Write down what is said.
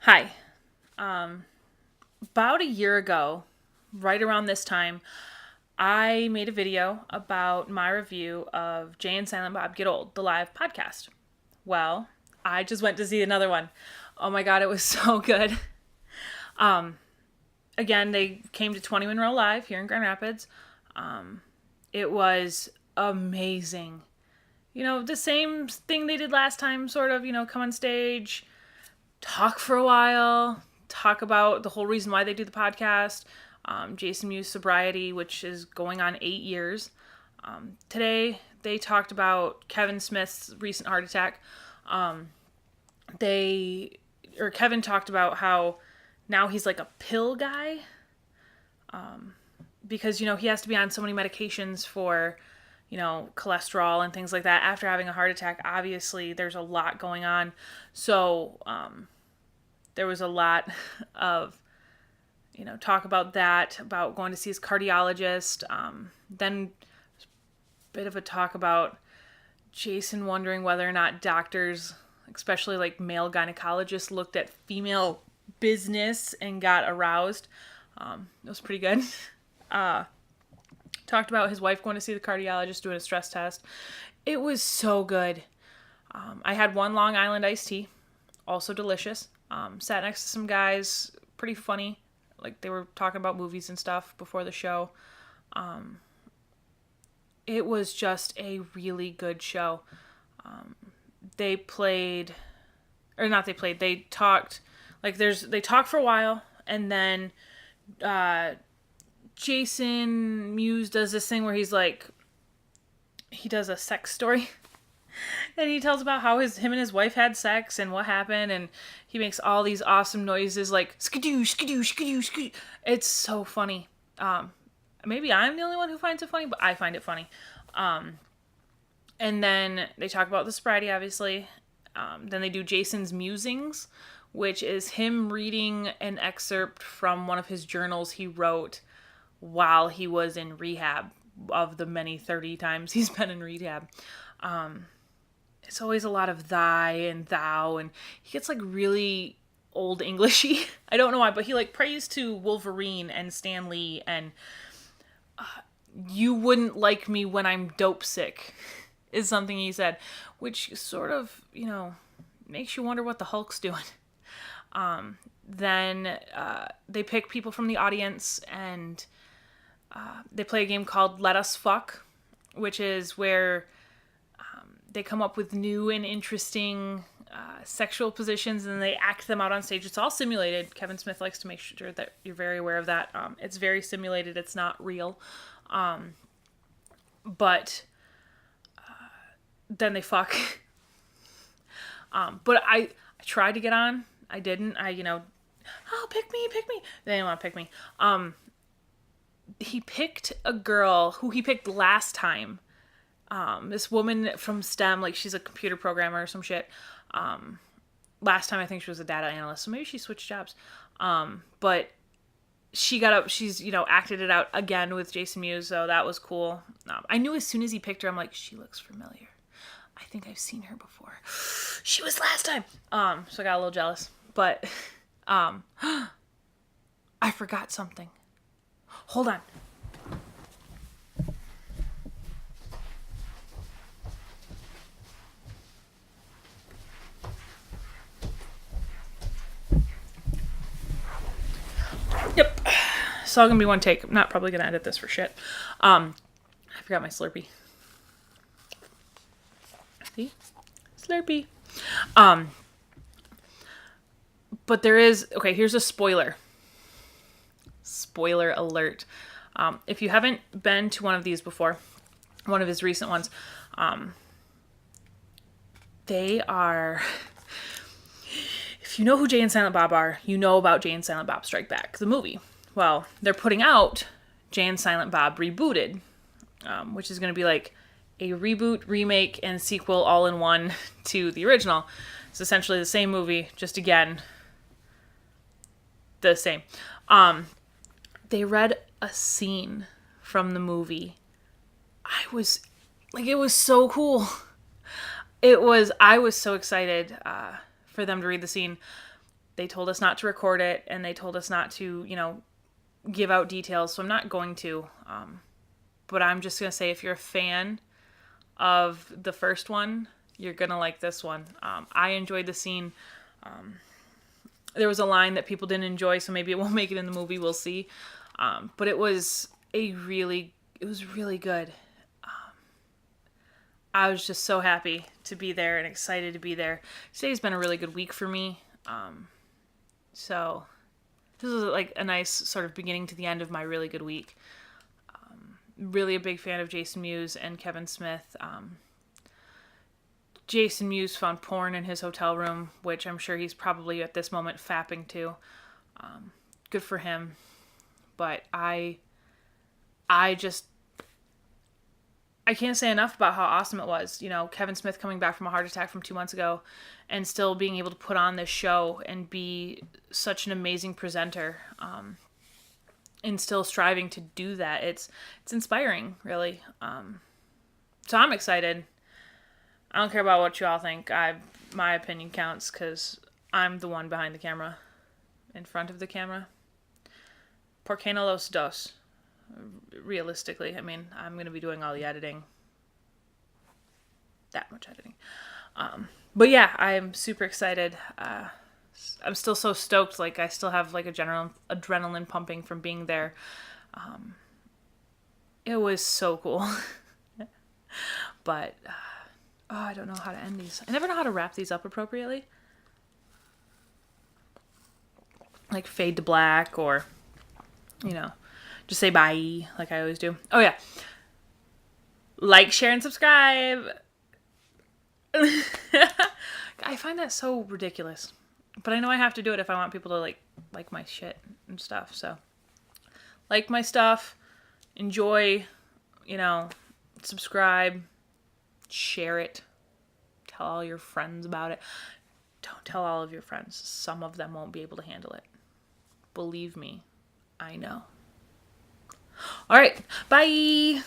Hi. About a year ago, right around this time, I made a video about my review of Jay and Silent Bob Get Old, the live podcast. Well, I just went to see another one. Oh my god, it was so good. Again, they came to 20 Monroe Live here in Grand Rapids. It was amazing. The same thing they did last time, sort of, come on stage, talk for a while, talk about the whole reason why they do the podcast, Jason Mewes' sobriety, which is going on 8 years. Today, they talked about Kevin Smith's recent heart attack. Kevin talked about how now he's like a pill guy because, he has to be on so many medications for, cholesterol and things like that after having a heart attack. Obviously, there's a lot going on. So, there was a lot of, talk about that, about going to see his cardiologist. Then a bit of a talk about Jason wondering whether or not doctors, especially like male gynecologists, looked at female business and got aroused. It was pretty good. Talked about his wife going to see the cardiologist, doing a stress test. It was so good. I had one Long Island iced tea, also delicious. Sat next to some guys, pretty funny. Like they were talking about movies and stuff before the show. It was just a really good show. They talked, they talked for a while, and then Jason Mewes does this thing where he does a sex story. And he tells about how him and his wife had sex and what happened, and he makes all these awesome noises like skidoo, skidoo, skidoo, skidoo. It's so funny. Maybe I'm the only one who finds it funny, but I find it funny. And then they talk about the sobriety, obviously. Then they do Jason's musings, which is him reading an excerpt from one of his journals he wrote while he was in rehab, of the many 30 times he's been in rehab. It's always a lot of thy and thou, and he gets really old Englishy. I don't know why, but he prays to Wolverine and Stan Lee, and you wouldn't like me when I'm dope sick is something he said, which sort of, makes you wonder what the Hulk's doing. Then they pick people from the audience, and they play a game called Let Us Fuck, which is where they come up with new and interesting sexual positions, and they act them out on stage. It's all simulated. Kevin Smith likes to make sure that you're very aware of that. It's very simulated. It's not real. But then they fuck. But I tried to get on. I didn't. Pick me. They didn't want to pick me. He picked a girl who he picked last time. This woman from STEM, she's a computer programmer or some shit. Last time I think she was a data analyst, so maybe she switched jobs. But she got up, she's, acted it out again with Jason Mewes, so that was cool. I knew as soon as he picked her, I'm like, she looks familiar. I think I've seen her before. She was last time. So I got a little jealous. But, I forgot something. Hold on. Yep. It's all gonna be one take. I'm not probably gonna edit this for shit. I forgot my Slurpee. See? Slurpee. But there is... Okay, here's a spoiler. Spoiler alert. If you haven't been to one of these before, one of his recent ones, they are... If you know who Jay and Silent Bob are, you know about Jay and Silent Bob Strike Back, the movie. Well, they're putting out Jay and Silent Bob Rebooted, which is going to be like a reboot, remake, and sequel all in one to the original. It's essentially the same movie, just again, the same. They read a scene from the movie. It was so cool. I was so excited for them to read the scene. They told us not to record it, and they told us not to, give out details, so I'm not going to. But I'm just going to say, if you're a fan of the first one, you're going to like this one. I enjoyed the scene. There was a line that people didn't enjoy, so maybe it won't make it in the movie. We'll see. But it was really good. I was just so happy to be there and excited to be there. Today's been a really good week for me. So this is like a nice sort of beginning to the end of my really good week. Really a big fan of Jason Mewes and Kevin Smith. Jason Mewes found porn in his hotel room, which I'm sure he's probably at this moment fapping to. Good for him. But I can't say enough about how awesome it was. Kevin Smith coming back from a heart attack from 2 months ago and still being able to put on this show and be such an amazing presenter, and still striving to do that. It's inspiring, really. So I'm excited. I don't care about what you all think. My opinion counts because I'm the one behind the camera, in front of the camera. Por qué no los dos? Realistically, I mean, I'm going to be doing all the editing. That much editing. But yeah, I'm super excited. I'm still so stoked. Like, I still have like a general adrenaline pumping from being there. It was so cool. But I don't know how to end these. I never know how to wrap these up appropriately. Like fade to black, or just say bye like I always do. Oh yeah. Like, share, and subscribe. I find that so ridiculous. But I know I have to do it if I want people to like my shit and stuff. So like my stuff, enjoy, subscribe, share it, tell all your friends about it. Don't tell all of your friends. Some of them won't be able to handle it. Believe me, I know. All right, bye.